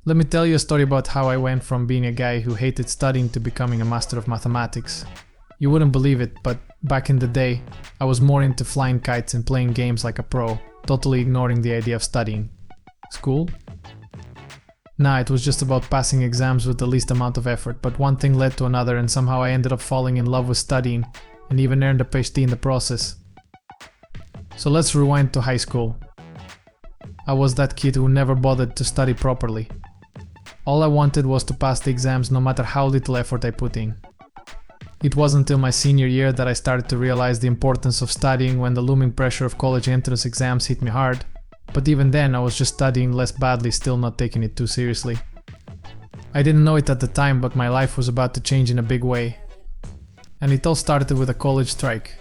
Let me tell you a story about how I went from being a guy who hated studying to becoming a master of mathematics. You wouldn't believe it, but back in the day, I was more into flying kites and playing games like a pro, totally ignoring the idea of studying. School? Nah, it was just about passing exams with the least amount of effort, but one thing led to another and somehow I ended up falling in love with studying and even earned a PhD in the process. So let's rewind to high school. I was that kid who never bothered to study properly. All I wanted was to pass the exams no matter how little effort I put in. It wasn't until my senior year that I started to realize the importance of studying when the looming pressure of college entrance exams hit me hard. But even then, I was just studying less badly, still not taking it too seriously. I didn't know it at the time, but my life was about to change in a big way. And it all started with a college strike.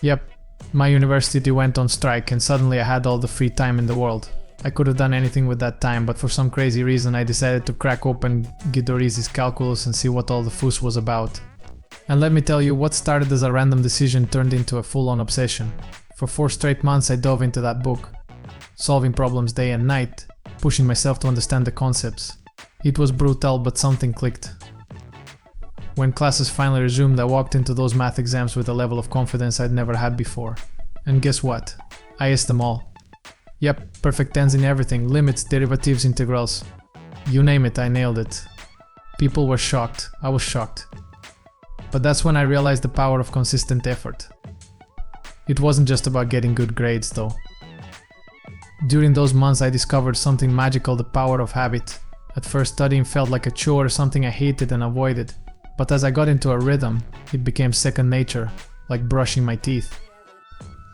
Yep, my university went on strike and suddenly I had all the free time in the world. I could have done anything with that time, but for some crazy reason I decided to crack open Guidorizi's calculus and see what all the fuss was about. And let me tell you, what started as a random decision turned into a full-on obsession. For 4 straight months I dove into that book, solving problems day and night, pushing myself to understand the concepts. It was brutal, but something clicked. When classes finally resumed, I walked into those math exams with a level of confidence I'd never had before. And guess what? I aced them all. Yep, perfect tens in everything, limits, derivatives, integrals. You name it, I nailed it. People were shocked, I was shocked. But that's when I realized the power of consistent effort. It wasn't just about getting good grades though. During those months I discovered something magical, the power of habit. At first studying felt like a chore, something I hated and avoided. But as I got into a rhythm, it became second nature, like brushing my teeth.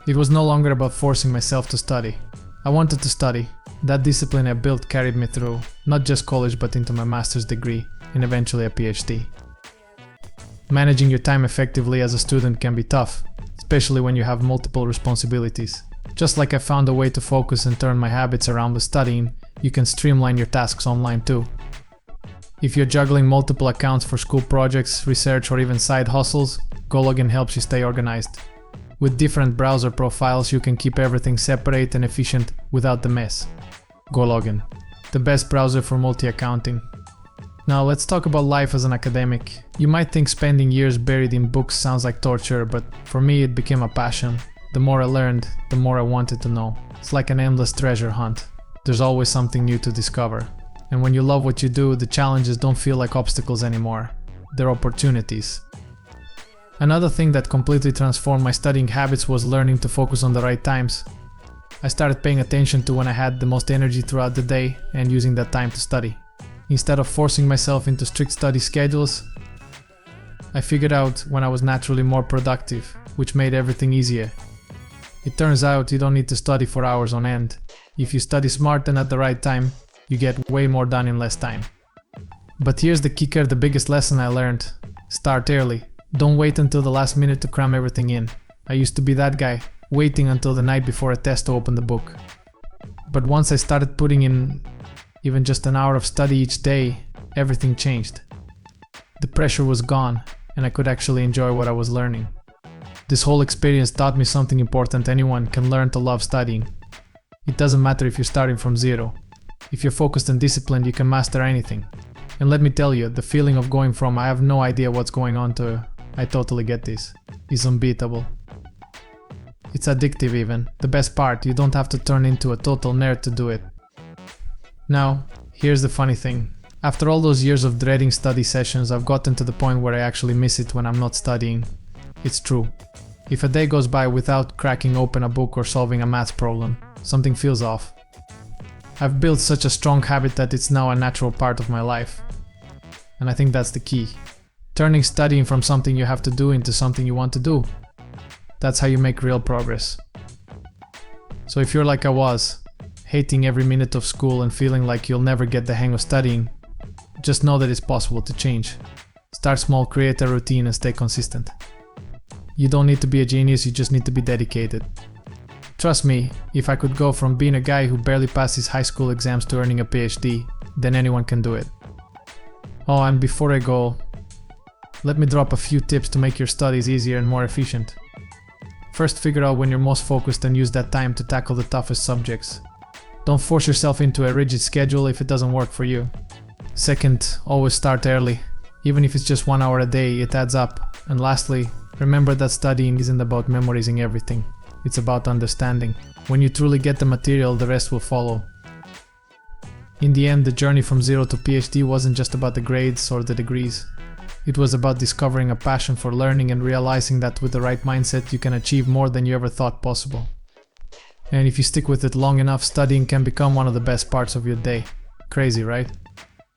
It was no longer about forcing myself to study. I wanted to study. That discipline I built carried me through, not just college but into my master's degree, and eventually a PhD. Managing your time effectively as a student can be tough, especially when you have multiple responsibilities. Just like I found a way to focus and turn my habits around with studying, you can streamline your tasks online too. If you're juggling multiple accounts for school projects, research or even side hustles, GoLogin helps you stay organized. With different browser profiles you can keep everything separate and efficient without the mess. GoLogin, the best browser for multi-accounting. Now let's talk about life as an academic. You might think spending years buried in books sounds like torture, but for me it became a passion. The more I learned, the more I wanted to know. It's like an endless treasure hunt. There's always something new to discover. And when you love what you do, the challenges don't feel like obstacles anymore. They're opportunities. Another thing that completely transformed my studying habits was learning to focus on the right times. I started paying attention to when I had the most energy throughout the day and using that time to study. Instead of forcing myself into strict study schedules, I figured out when I was naturally more productive, which made everything easier. It turns out you don't need to study for hours on end. If you study smart and at the right time, you get way more done in less time. But here's the kicker, the biggest lesson I learned. Start early. Don't wait until the last minute to cram everything in. I used to be that guy, waiting until the night before a test to open the book. But once I started putting in even just an hour of study each day, everything changed. The pressure was gone, and I could actually enjoy what I was learning. This whole experience taught me something important: anyone can learn to love studying. It doesn't matter if you're starting from zero. If you're focused and disciplined, you can master anything. And let me tell you, the feeling of going from I have no idea what's going on to I totally get this is unbeatable. It's addictive even. The best part, you don't have to turn into a total nerd to do it. Now, here's the funny thing. After all those years of dreading study sessions, I've gotten to the point where I actually miss it when I'm not studying. It's true. If a day goes by without cracking open a book or solving a math problem, something feels off. I've built such a strong habit that it's now a natural part of my life. And I think that's the key. Turning studying from something you have to do into something you want to do. That's how you make real progress. So if you're like I was, hating every minute of school and feeling like you'll never get the hang of studying, just know that it's possible to change. Start small, create a routine and stay consistent. You don't need to be a genius, you just need to be dedicated. Trust me, if I could go from being a guy who barely passed his high school exams to earning a PhD, then anyone can do it. Oh, and before I go, let me drop a few tips to make your studies easier and more efficient. First, figure out when you're most focused and use that time to tackle the toughest subjects. Don't force yourself into a rigid schedule if it doesn't work for you. Second, always start early. Even if it's just 1 hour a day, it adds up. And lastly, remember that studying isn't about memorizing everything. It's about understanding. When you truly get the material, the rest will follow. In the end, the journey from zero to PhD wasn't just about the grades or the degrees. It was about discovering a passion for learning and realizing that with the right mindset you can achieve more than you ever thought possible. And if you stick with it long enough, studying can become one of the best parts of your day. Crazy, right?